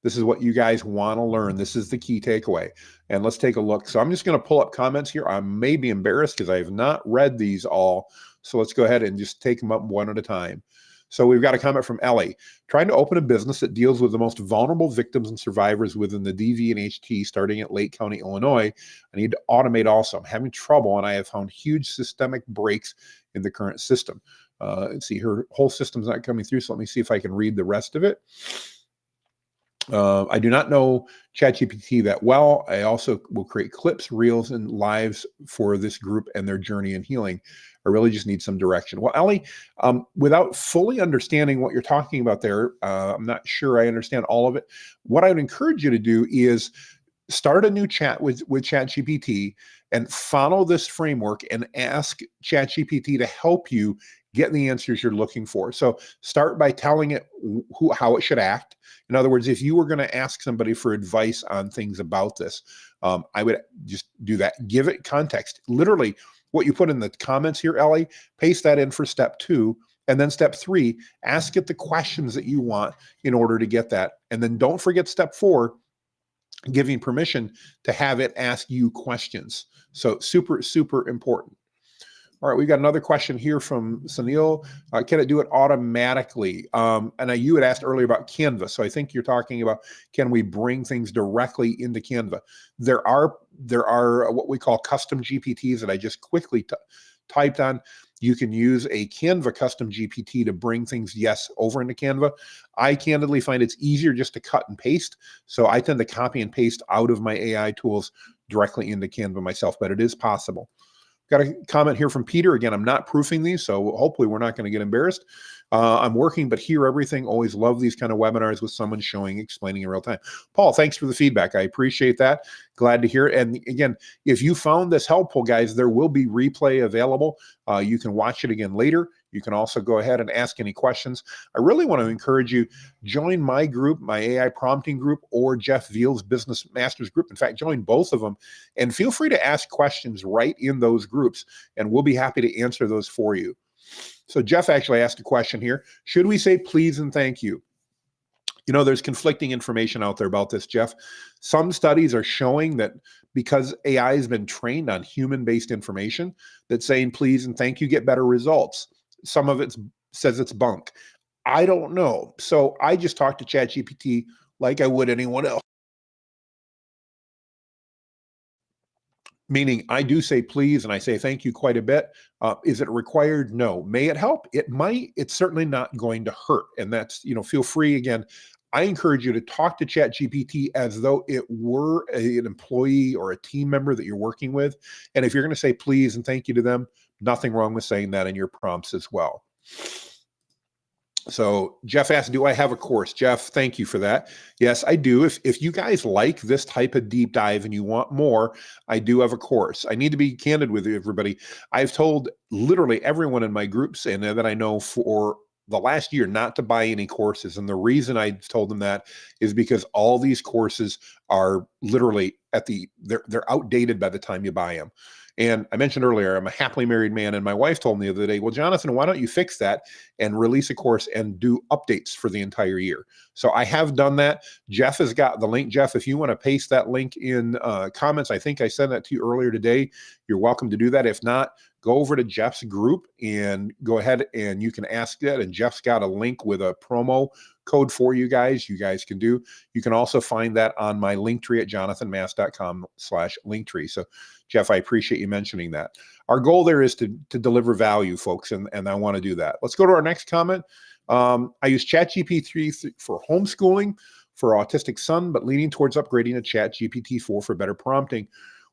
This is what you guys want to learn. This is the key takeaway. And let's take a look. So I'm just going to pull up comments here. I may be embarrassed because I have not read these all. So let's go ahead and just take them up one at a time. So we've got a comment from Ellie. Trying to open a business that deals with the most vulnerable victims and survivors within the DV and HT starting at Lake County, Illinois. I need to automate also. I'm having trouble, and I have found huge systemic breaks in the current system. Let's see, her whole system's not coming through, so let me see if I can read the rest of it. I do not know ChatGPT that well. I also will create clips, reels, and lives for this group and their journey in healing. I really just need some direction. Well, Ellie, without fully understanding what you're talking about there, I'm not sure I understand all of it. What I would encourage you to do is start a new chat with ChatGPT and follow this framework and ask ChatGPT to help you get the answers you're looking for. So start by telling it how it should act. In other words, if you were going to ask somebody for advice on things about this, I would just do that. Give it context. Literally, what you put in the comments here, Ellie, paste that in for step 2. And then step 3, ask it the questions that you want in order to get that. And then don't forget step 4, giving permission to have it ask you questions. So super, super important. All right, we got another question here from Sunil. Can it do it automatically? You had asked earlier about Canva, so I think you're talking about, can we bring things directly into Canva? There are what we call custom GPTs that I just quickly typed on. You can use a Canva custom GPT to bring things, yes, over into Canva. I candidly find it's easier just to cut and paste, so I tend to copy and paste out of my AI tools directly into Canva myself, but it is possible. Got a comment here from Peter. Again, I'm not proofing these, so hopefully we're not going to get embarrassed. I'm working, but hear everything. Always love these kind of webinars with someone showing, explaining in real time. Paul, thanks for the feedback. I appreciate that. Glad to hear it. And again, if you found this helpful, guys, there will be replay available. You can watch it again later. You can also go ahead and ask any questions. I really want to encourage you, join my group, my AI prompting group, or Jeff Veal's Business Masters group. In fact, join both of them and feel free to ask questions right in those groups, and we'll be happy to answer those for you. So Jeff actually asked a question here. Should we say please and thank you? You know, there's conflicting information out there about this, Jeff. Some studies are showing that because AI has been trained on human-based information, that saying please and thank you get better results. Some of it says it's bunk. I don't know. So I just talked to ChatGPT like I would anyone else. Meaning I do say please and I say thank you quite a bit. Is it required? No. May it help? It might. It's certainly not going to hurt. And that's, feel free. Again, I encourage you to talk to ChatGPT as though it were an employee or a team member that you're working with. And if you're going to say please and thank you to them, nothing wrong with saying that in your prompts as well. So Jeff asked, do I have a course? Jeff, thank you for that. Yes, I do. If you guys like this type of deep dive and you want more, I do have a course. I need to be candid with everybody. I've told literally everyone in my groups and that I know for the last year not to buy any courses. And the reason I've told them that is because all these courses are literally they're outdated by the time you buy them. And I mentioned earlier, I'm a happily married man, and my wife told me the other day, well, Jonathan, why don't you fix that and release a course and do updates for the entire year? So I have done that. Jeff has got the link. Jeff, if you want to paste that link in comments, I think I sent that to you earlier today. You're welcome to do that. If not, go over to Jeff's group and go ahead and you can ask that. And Jeff's got a link with a promo code for you guys. You guys can do. You can also find that on my Linktree at jonathanmast.com/Linktree. So Jeff, I appreciate you mentioning that. Our goal there is to deliver value, folks, and I want to do that. Let's go to our next comment. I use ChatGPT for homeschooling for autistic son, but leaning towards upgrading to ChatGPT-4 for better prompting.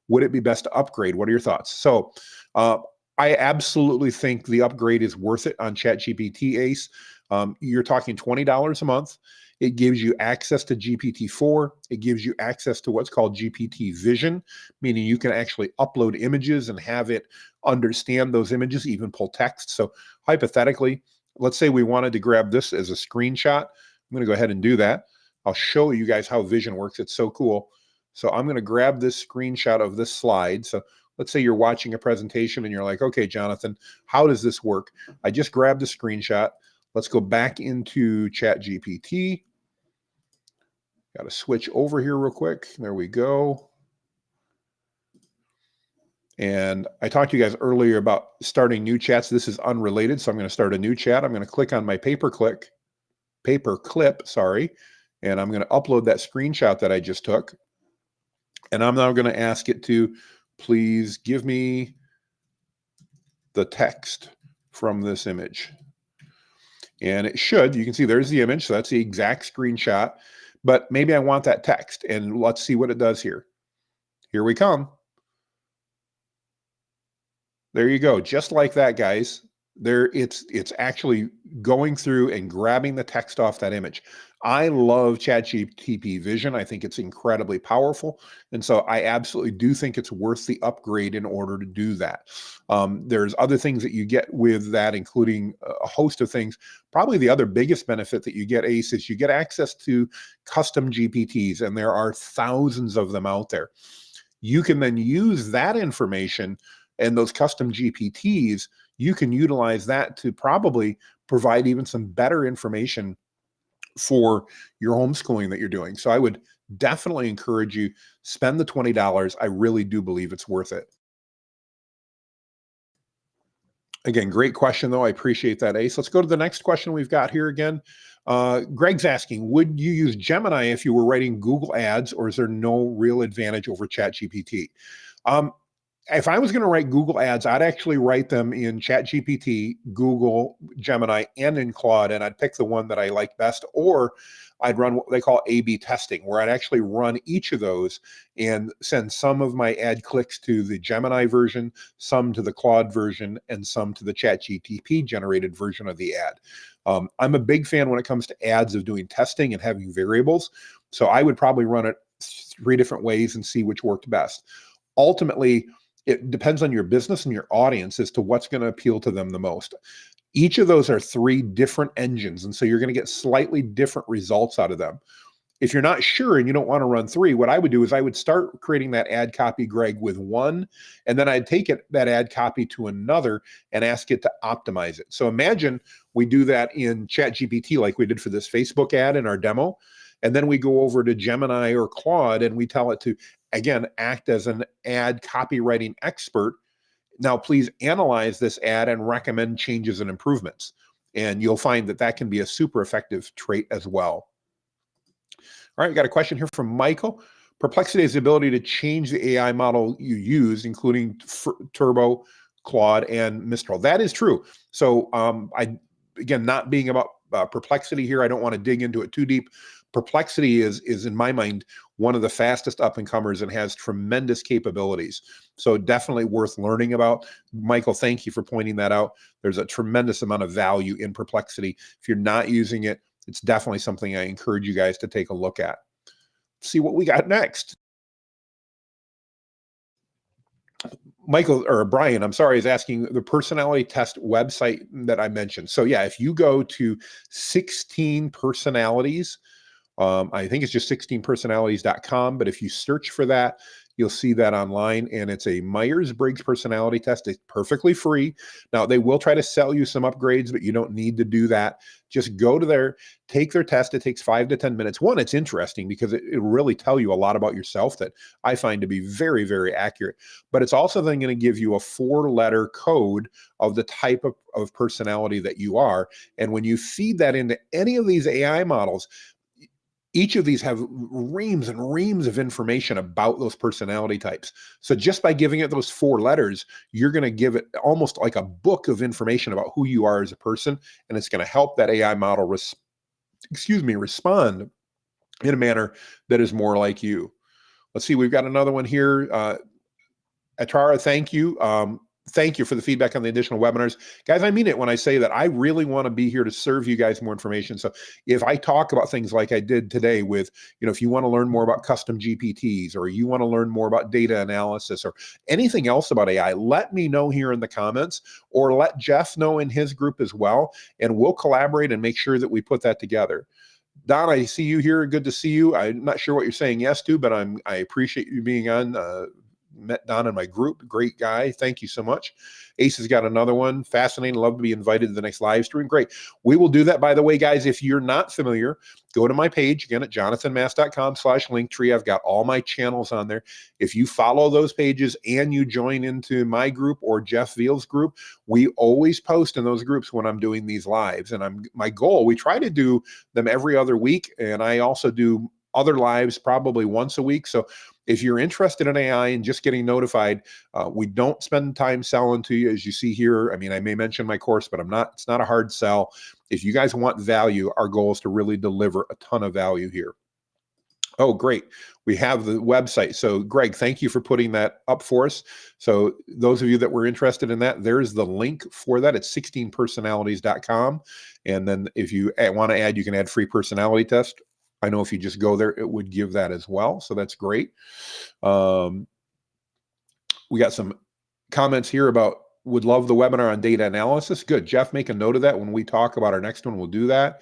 Would it be best to upgrade? What are your thoughts? So I absolutely think the upgrade is worth it on ChatGPT Ace. You're talking $20 a month. It gives you access to GPT-4. It gives you access to what's called GPT Vision, meaning you can actually upload images and have it understand those images, even pull text. So hypothetically, let's say we wanted to grab this as a screenshot. I'm going to go ahead and do that. I'll show you guys how Vision works. It's so cool. So I'm going to grab this screenshot of this slide. So let's say you're watching a presentation and you're like, okay, Jonathan, how does this work? I just grabbed a screenshot. Let's go back into ChatGPT. Got to switch over here real quick. There we go. And I talked to you guys earlier about starting new chats. This is unrelated, so I'm going to start a new chat. I'm going to click on my paperclip, and I'm going to upload that screenshot that I just took. And I'm now going to ask it to please give me the text from this image. And it should. You can see there's the image, so that's the exact screenshot. But maybe I want that text, and let's see what it does here. Here we come. There you go. Just like that, guys. It's actually going through and grabbing the text off that image. I love ChatGPT Vision. I think it's incredibly powerful. And so I absolutely do think it's worth the upgrade in order to do that. There's other things that you get with that, including a host of things. Probably the other biggest benefit that you get, Ace, is you get access to custom GPTs, and there are thousands of them out there. You can then use that information and those custom GPTs, you can utilize that to probably provide even some better information for your homeschooling that you're doing. So I would definitely encourage you, spend the $20. I really do believe it's worth it. Again, great question, though. I appreciate that, Ace. Let's go to the next question we've got here again. Greg's asking, would you use Gemini if you were writing Google ads, or is there no real advantage over ChatGPT? If I was going to write Google ads, I'd actually write them in ChatGPT, Google, Gemini, and in Claude, and I'd pick the one that I like best, or I'd run what they call A/B testing, where I'd actually run each of those and send some of my ad clicks to the Gemini version, some to the Claude version, and some to the ChatGPT generated version of the ad. I'm a big fan when it comes to ads of doing testing and having variables. So I would probably run it 3 different ways and see which worked best. Ultimately, it depends on your business and your audience as to what's going to appeal to them the most. Each of those are 3 different engines, and so you're going to get slightly different results out of them. If you're not sure and you don't want to run 3, what I would do is I would start creating that ad copy, Greg, with one, and then I'd take that ad copy to another and ask it to optimize it. So imagine we do that in ChatGPT like we did for this Facebook ad in our demo, and then we go over to Gemini or Claude and we tell it to, again, act as an ad copywriting expert. Now, please analyze this ad and recommend changes and improvements. And you'll find that that can be a super effective trait as well. All right, we got a question here from Michael. Perplexity has the ability to change the AI model you use, including Turbo, Claude, and Mistral. That is true. So again, not being about Perplexity here, I don't want to dig into it too deep. Perplexity is in my mind one of the fastest up and comers and has tremendous capabilities. So definitely worth learning about. Michael, thank you for pointing that out. There's a tremendous amount of value in Perplexity. If you're not using it, it's definitely something I encourage you guys to take a look at. Let's see what we got next. Michael, or Brian, I'm sorry, is asking the personality test website that I mentioned. So yeah, if you go to 16 personalities, I think it's just 16personalities.com, but if you search for that, you'll see that online, and it's a Myers-Briggs personality test. It's perfectly free. Now, they will try to sell you some upgrades, but you don't need to do that. Just go to there, take their test. It takes 5 to 10 minutes. One, it's interesting because it really tell you a lot about yourself that I find to be very, very accurate. But it's also then going to give you a 4-letter code of the type of personality that you are. And when you feed that into any of these AI models, each of these have reams and reams of information about those personality types. So just by giving it those 4 letters, you're going to give it almost like a book of information about who you are as a person, and it's going to help that AI model respond in a manner that is more like you. Let's see, we've got another one here. Atara, thank you. Thank you for the feedback on the additional webinars. Guys, I mean it when I say that I really want to be here to serve you guys more information. So if I talk about things like I did today with, if you want to learn more about custom GPTs, or you want to learn more about data analysis, or anything else about AI, let me know here in the comments, or let Jeff know in his group as well, and we'll collaborate and make sure that we put that together. Don, I see you here. Good to see you. I'm not sure what you're saying yes to, but I appreciate you being on. Met Don in my group. Great guy. Thank you so much. Ace has got another one. Fascinating. Love to be invited to the next live stream. Great. We will do that. By the way, guys, if you're not familiar, go to my page again at jonathanmast.com/linktree. I've got all my channels on there. If you follow those pages and you join into my group or Jeff Veal's group, we always post in those groups when I'm doing these lives. And my goal, we try to do them every other week. And I also do other lives probably once a week. So if you're interested in AI and just getting notified, we don't spend time selling to you, as you see here. I mean, I may mention my course, but it's not a hard sell. If you guys want value, our goal is to really deliver a ton of value here. Oh, great. We have the website. So Greg, thank you for putting that up for us. So those of you that were interested in that, there's the link for that. It's 16personalities.com. And then if you want to add, you can add free personality test. I know if you just go there, it would give that as well. So that's great. We got some comments here about would love the webinar on data analysis. Good. Jeff, make a note of that. When we talk about our next one, we'll do that.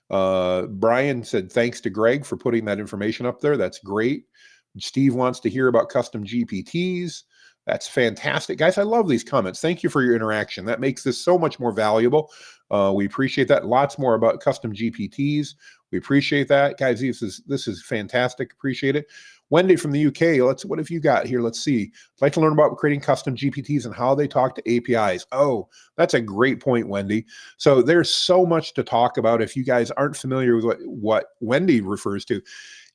Brian said, thanks to Greg for putting that information up there. That's great. Steve wants to hear about custom GPTs. That's fantastic. Guys, I love these comments. Thank you for your interaction. That makes this so much more valuable. We appreciate that. Lots more about custom GPTs. We appreciate that. Guys, this is fantastic. Appreciate it. Wendy from the UK, what have you got here? Let's see. I'd like to learn about creating custom GPTs and how they talk to APIs. Oh, that's a great point, Wendy. So there's so much to talk about. If you guys aren't familiar with what Wendy refers to,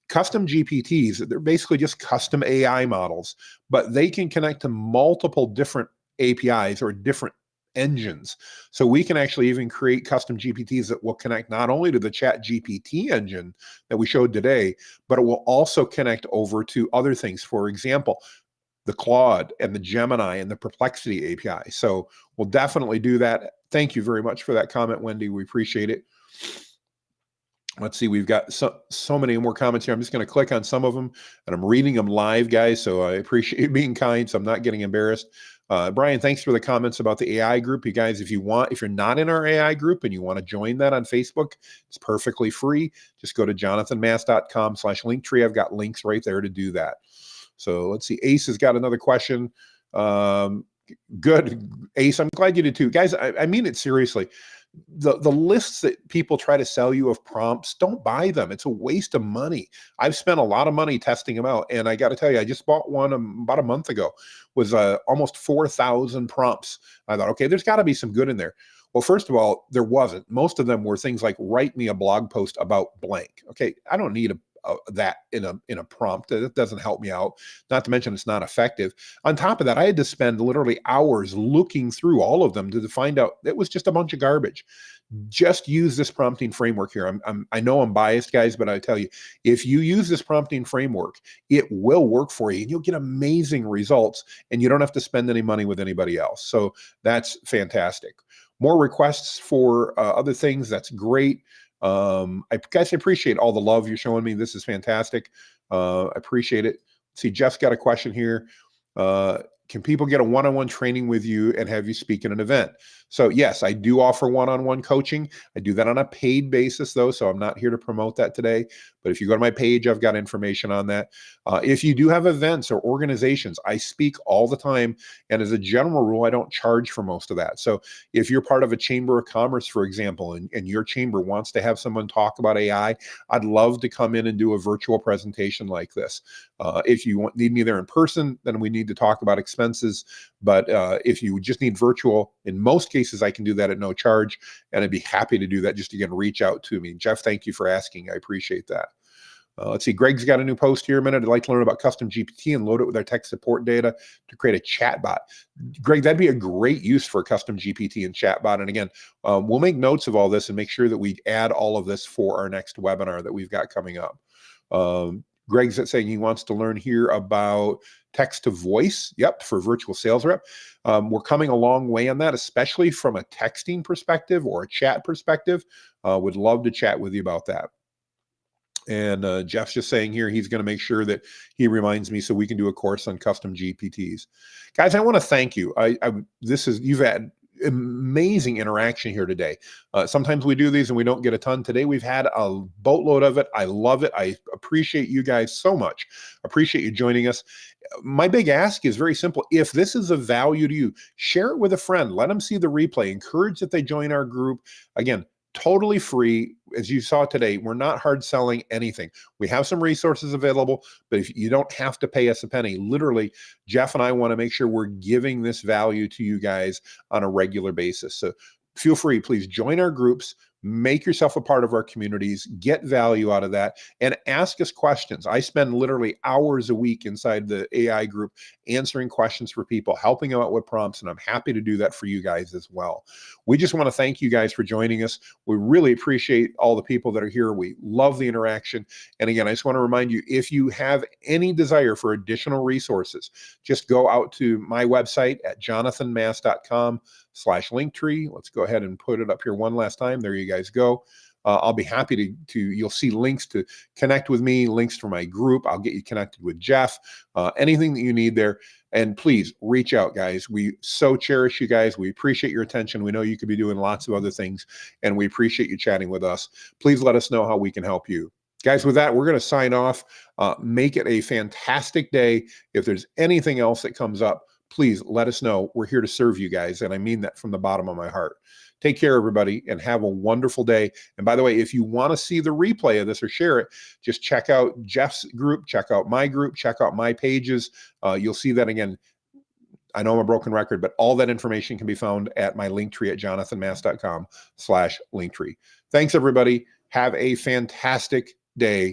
custom GPTs, they're basically just custom AI models, but they can connect to multiple different APIs or different engines. So we can actually even create custom GPTs that will connect not only to the Chat GPT engine that we showed today, but it will also connect over to other things. For example, the Claude and the Gemini and the Perplexity API. So we'll definitely do that. Thank you very much for that comment, Wendy. We appreciate it. Let's see, we've got so many more comments here. I'm just going to click on some of them, and I'm reading them live, guys, so I appreciate you being kind, so I'm not getting embarrassed. Brian, thanks for the comments about the AI group. You guys, if you're not in our AI group and you want to join that on Facebook, it's perfectly free. Just go to jonathanmast.com/linktree. I've got links right there to do that. So let's see, Ace has got another question. Good, Ace, I'm glad you did too. Guys, I mean it seriously. The lists that people try to sell you of prompts, don't buy them. It's a waste of money. I've spent a lot of money testing them out, and I got to tell you, I just bought one about a month ago. Was almost 4,000 prompts. I thought, okay, there's got to be some good in there. Well, first of all, there wasn't. Most of them were things like write me a blog post about blank. Okay, I don't need that in a prompt. That doesn't help me out. Not to mention it's not effective. On top of that, I had to spend literally hours looking through all of them to find out it was just a bunch of garbage. Just use this prompting framework here. I know I'm biased, guys, but I tell you, if you use this prompting framework, it will work for you, and you'll get amazing results, and you don't have to spend any money with anybody else. So that's fantastic. More requests for other things. That's great. Guys, I appreciate all the love you're showing me. This is fantastic. I appreciate it. See, Jeff's got a question here. Can people get a one-on-one training with you and have you speak at an event? So yes, I do offer one-on-one coaching. I do that on a paid basis though, so I'm not here to promote that today. But if you go to my page, I've got information on that. If you do have events or organizations, I speak all the time. And as a general rule, I don't charge for most of that. So if you're part of a chamber of commerce, for example, and your chamber wants to have someone talk about AI, I'd love to come in and do a virtual presentation like this. If you need me there in person, then we need to talk about expenses. But if you just need virtual, in most cases, I can do that at no charge. And I'd be happy to do that. Just again, reach out to me. Jeff, thank you for asking. I appreciate that. Let's see, Greg's got a new post here a minute. I'd like to learn about custom GPT and load it with our tech support data to create a chatbot. Greg, that'd be a great use for a custom GPT and chatbot. And again, we'll make notes of all this and make sure that we add all of this for our next webinar that we've got coming up. Greg's saying he wants to learn here about text to voice. Yep, for virtual sales rep. We're coming a long way on that, especially from a texting perspective or a chat perspective. Would love to chat with you about that. And Jeff's just saying here he's going to make sure that he reminds me so we can do a course on custom GPTs. Guys, I want to thank you. You've had amazing interaction here today. Sometimes we do these and we don't get a ton. Today we've had a boatload of it. I love it. I appreciate you guys so much. Appreciate you joining us. My big ask is very simple. If this is of value to you, share it with a friend. Let them see the replay. Encourage that they join our group. Again, totally free. As you saw today, we're not hard selling anything. We have some resources available, but if you don't have to pay us a penny, literally, Jeff and I want to make sure we're giving this value to you guys on a regular basis. So feel free, please join our groups, make yourself a part of our communities, get value out of that, and ask us questions. I spend literally hours a week inside the AI group answering questions for people, helping them out with prompts, and I'm happy to do that for you guys as well. We just want to thank you guys for joining us. We really appreciate all the people that are here. We love the interaction. And again, I just want to remind you, if you have any desire for additional resources, just go out to my website at jonathanmast.com/linktree. Let's go ahead and put it up here one last time. There you guys go. I'll be happy to you'll see links to connect with me, links for my group. I'll get you connected with Jeff, anything that you need there. And please reach out, guys. We so cherish you guys. We appreciate your attention. We know you could be doing lots of other things, and we appreciate you chatting with us. Please let us know how we can help you. Guys, with that, we're going to sign off. Make it a fantastic day. If there's anything else that comes up, please let us know. We're here to serve you guys, and I mean that from the bottom of my heart. Take care, everybody, and have a wonderful day. And by the way, if you want to see the replay of this or share it, just check out Jeff's group, check out my group, check out my pages. You'll see that again. I know I'm a broken record, but all that information can be found at my Linktree at jonathanmast.com/Linktree. Thanks, everybody. Have a fantastic day.